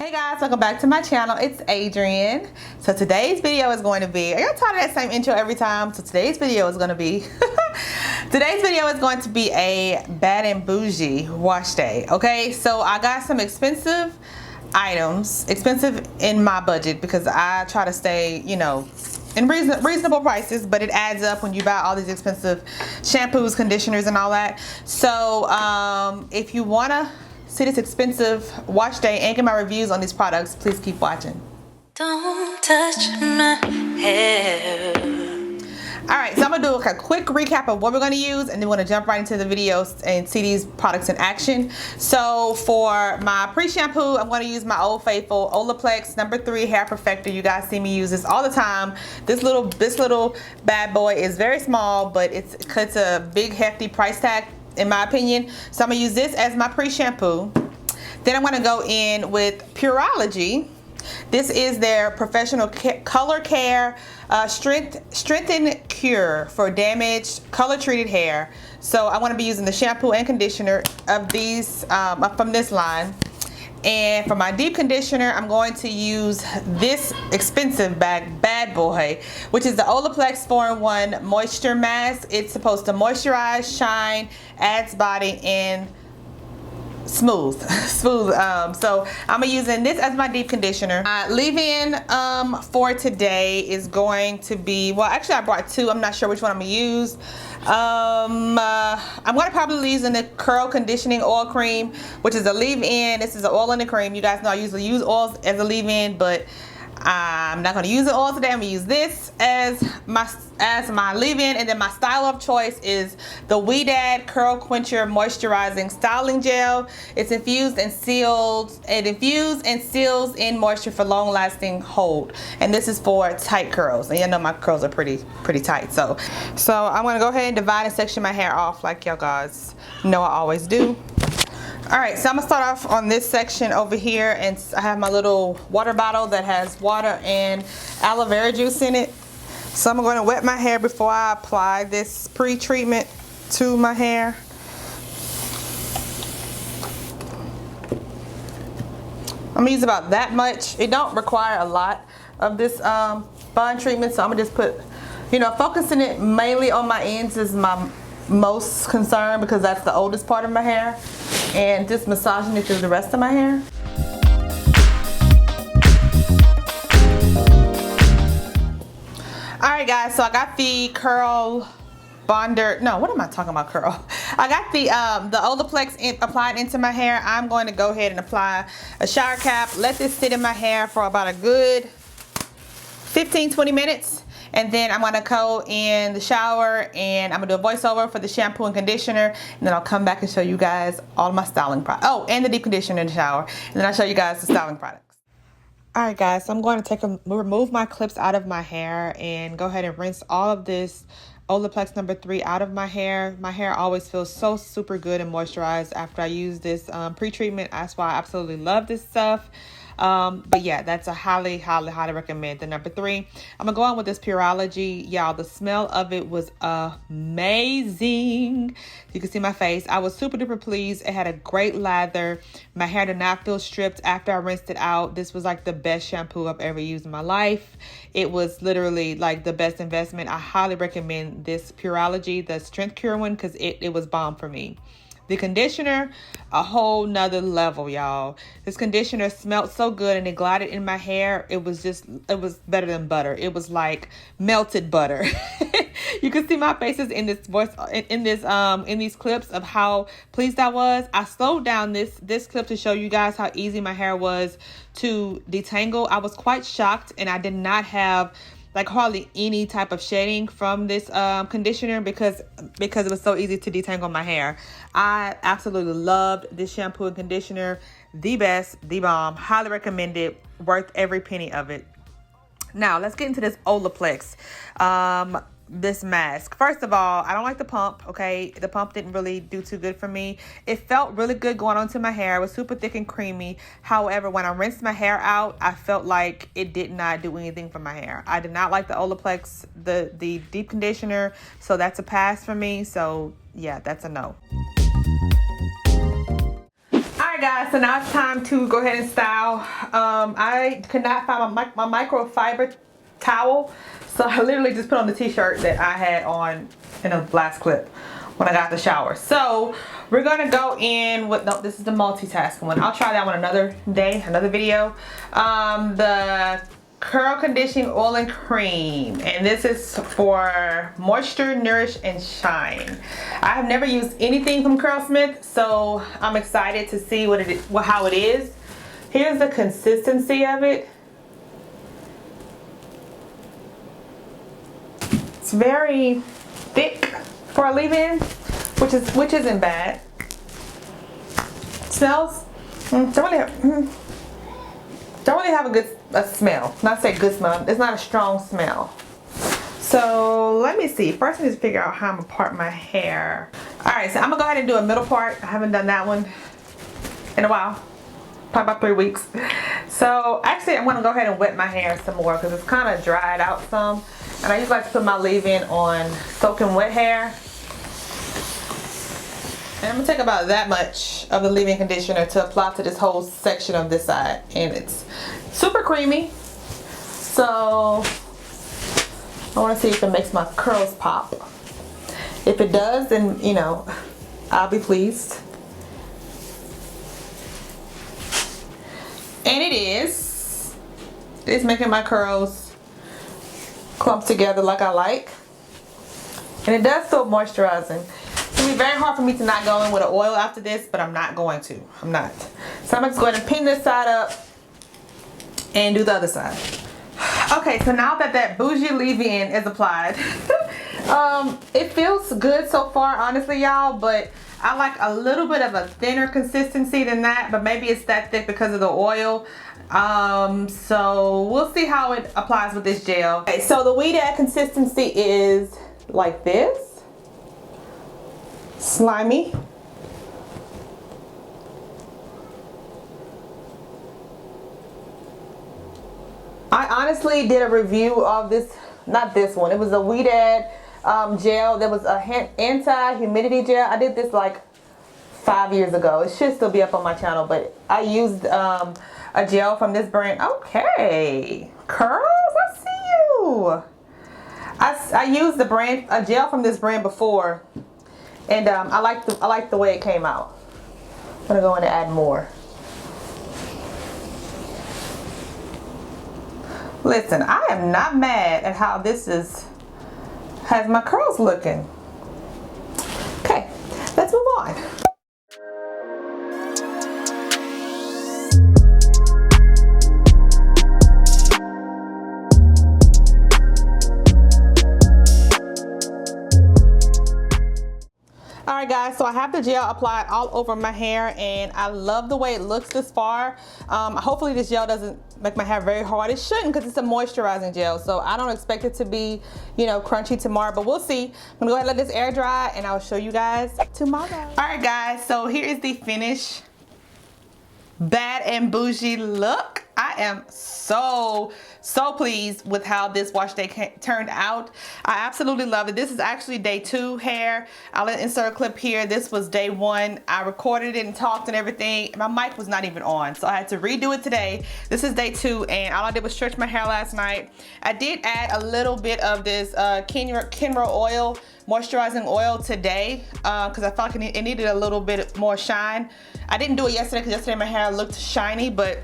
Hey guys, welcome back to my channel. It's Adrianne. So today's video is going to be, are y'all tired of that same intro every time? So today's video is going to be a bad and bougie wash day. Okay, so I got some expensive items, expensive in my budget, because I try to stay, you know, in reasonable prices, but it adds up when you buy all these expensive shampoos, conditioners, and all that. So if you want to see this expensive wash day and get my reviews on these products, please keep watching. Don't touch my hair. Alright, so I'm going to do a quick recap of what we're going to use, and then we're going to jump right into the videos and see these products in action. So for my pre-shampoo, I'm going to use my Old Faithful Olaplex No. 3 Hair Perfector. You guys see me use this all the time. This little bad boy is very small, but it's a big hefty price tag in my opinion. So I'm going to use this as my pre-shampoo. Then I'm going to go in with Pureology. This is their professional color care strengthen cure for damaged color treated hair. So I want to be using the shampoo and conditioner of these from this line. And for my deep conditioner, I'm going to use this expensive bad boy, which is the Olaplex 4-in-1 Moisture Mask. It's supposed to moisturize, shine, adds body, and smooth. So I'm using this as my deep conditioner. Leave-in for today is going to be, well, actually I brought two. I'm not sure which one I'm gonna use. I'm gonna probably use the curl conditioning oil cream, which is a leave-in. This is an oil in the cream. You guys know I usually use oils as a leave-in, but I'm not going to use the oil today. I'm going to use this as my leave-in, and then my style of choice is the Ouidad Curl Quencher Moisturizing Styling Gel. It's infused and sealed. It infuses and seals in moisture for long-lasting hold, and this is for tight curls. And you know my curls are pretty tight, so I'm going to go ahead and divide and section my hair off like y'all guys know I always do. Alright, so I'm going to start off on this section over here, and I have my little water bottle that has water and aloe vera juice in it. So I'm going to wet my hair before I apply this pre-treatment to my hair. I'm going to use about that much. It don't require a lot of this bond treatment, so I'm going to just put, you know, focusing it mainly on my ends is my most concern, because that's the oldest part of my hair, and just massaging it through the rest of my hair. Alright guys, so I got the curl bonder, no, what am I talking about, curl? I got the Olaplex applied into my hair. I'm going to go ahead and apply a shower cap, let this sit in my hair for about a good 15-20 minutes. And then I'm going to go in the shower and I'm going to do a voiceover for the shampoo and conditioner. And then I'll come back and show you guys all my styling products. Oh, and the deep conditioner in the shower. And then I'll show you guys the styling products. Alright guys, so I'm going to remove my clips out of my hair and go ahead and rinse all of this Olaplex No. 3 out of my hair. My hair always feels so super good and moisturized after I use this pre-treatment. That's why I absolutely love this stuff. But yeah, that's a highly recommend. The No. 3. I'm gonna go on with this Pureology. Y'all, the smell of it was amazing. You can see my face. I was super duper pleased. It had a great lather. My hair did not feel stripped after I rinsed it out. This was like the best shampoo I've ever used in my life. It was literally like the best investment. I highly recommend this Pureology, the Strength Cure one, because it was bomb for me. The conditioner, a whole nother level, y'all. This conditioner smelled so good and it glided in my hair. It was better than butter. It was like melted butter. You can see my faces in this voice, in these clips of how pleased I was. I slowed down this clip to show you guys how easy my hair was to detangle. I was quite shocked, and I did not have like hardly any type of shedding from this conditioner because it was so easy to detangle my hair. I absolutely loved this shampoo and conditioner. The best, the bomb. Highly recommended. Worth every penny of it. Now let's get into this Olaplex this mask. First of all, I don't like the pump. Okay, the pump didn't really do too good for me. It felt really good going onto my hair. It was super thick and creamy. However, when I rinsed my hair out, I felt like it did not do anything for my hair. I did not like the Olaplex, the deep conditioner, so that's a pass for me. So yeah, that's a no. Alright guys, so now it's time to go ahead and style. I could not find my microfiber towel, so I literally just put on the t-shirt that I had on in a last clip when I got out the shower. So we're gonna go in with, no, this is the multitasking one. I'll try that one another day, another video. The curl conditioning oil and cream, and this is for moisture, nourish, and shine. I have never used anything from Curlsmith, so I'm excited to see what it is, how it is. Here's the consistency of it. It's very thick for a leave-in, which isn't bad. Smells don't really have a smell. Not say good smell. It's not a strong smell. So let me see. First I need to figure out how I'm gonna part my hair. Alright, so I'm gonna go ahead and do a middle part. I haven't done that one in a while. Probably about 3 weeks. So actually I'm gonna go ahead and wet my hair some more because it's kind of dried out some. And I usually like to put my leave-in on soaking wet hair. And I'm gonna take about that much of the leave-in conditioner to apply to this whole section of this side. And it's super creamy. So I wanna see if it makes my curls pop. If it does, then you know, I'll be pleased. And it is. It's making my curls clump together like I like. And it does feel moisturizing. It's gonna be very hard for me to not go in with an oil after this, but I'm not going to. I'm not. So I'm just going to pin this side up and do the other side. Okay, so now that bougie leave-in is applied, it feels good so far, honestly, y'all, but I like a little bit of a thinner consistency than that, but maybe it's that thick because of the oil. So we'll see how it applies with this gel. Okay, so the weed-add consistency is like this. Slimy. I honestly did a review of this, not this one, it was a weed-add gel. There was a anti-humidity gel. I did this like 5 years ago. It should still be up on my channel, but I used a gel from this brand. Okay, curls, I see you. I used a gel from this brand before, and I like the way it came out. I'm gonna go in and add more. Listen, I am not mad at how this has my curls looking. Okay, let's move on. Alright guys, so I have the gel applied all over my hair and I love the way it looks this far. Hopefully this gel doesn't make my hair very hard. It shouldn't because it's a moisturizing gel, so I don't expect it to be, you know, crunchy tomorrow, but we'll see. I'm gonna go ahead and let this air dry and I'll show you guys tomorrow. Alright guys, so here is the finished bad and bougie look. I am so pleased with how this wash day turned out. I absolutely love it. This is actually day 2 hair. I'll insert a clip here. This was day 1. I recorded it and talked and everything. My mic was not even on, so I had to redo it today. This is day 2, and all I did was stretch my hair last night. I did add a little bit of this Kenra oil, moisturizing oil today, because I felt like it needed a little bit more shine. I didn't do it yesterday because yesterday my hair looked shiny, but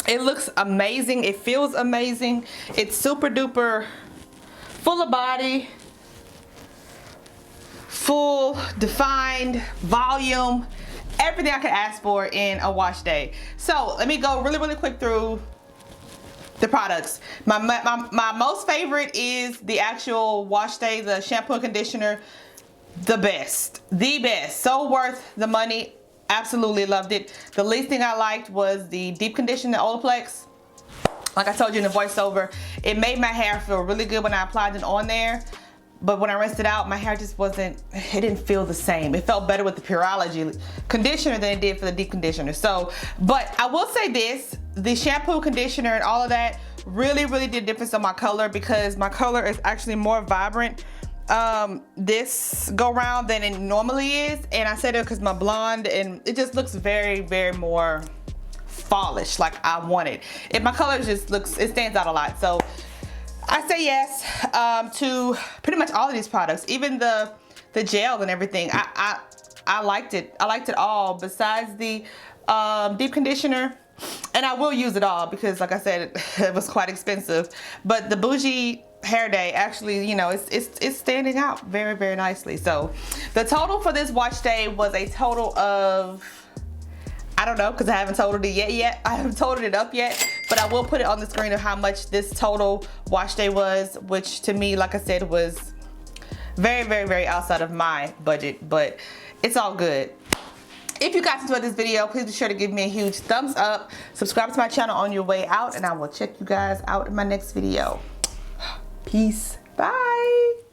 it looks amazing. It feels amazing. It's super duper full of body, full, defined, volume, everything I could ask for in a wash day. So let me go really quick through the products. My most favorite is the actual wash day, the shampoo and conditioner. The best, so worth the money. Absolutely loved it. The least thing I liked was the deep condition, the Olaplex. Like I told you in the voiceover, it made my hair feel really good when I applied it on there, but when I rinsed it out, my hair just it didn't feel the same. It felt better with the Pureology conditioner than it did for the deep conditioner. So, but I will say this, the shampoo, conditioner, and all of that really did a difference on my color, because my color is actually more vibrant this go round than it normally is, and I said it because my blonde, and it just looks very, very more fallish like I want it. And my color just looks, it stands out a lot. So I say yes to pretty much all of these products, even the gel and everything. I liked it. I liked it all besides the deep conditioner, and I will use it all because, like I said, it was quite expensive. But the Bougie Hair Day, actually, you know, it's standing out very, very nicely. So the total for this wash day was a total of, I don't know, because I haven't totaled it yet. I haven't totaled it up yet, but I will put it on the screen of how much this total wash day was, which to me, like I said, was very, very, very outside of my budget, but it's all good. If you guys enjoyed this video, please be sure to give me a huge thumbs up. Subscribe to my channel on your way out, and I will check you guys out in my next video. Peace. Bye.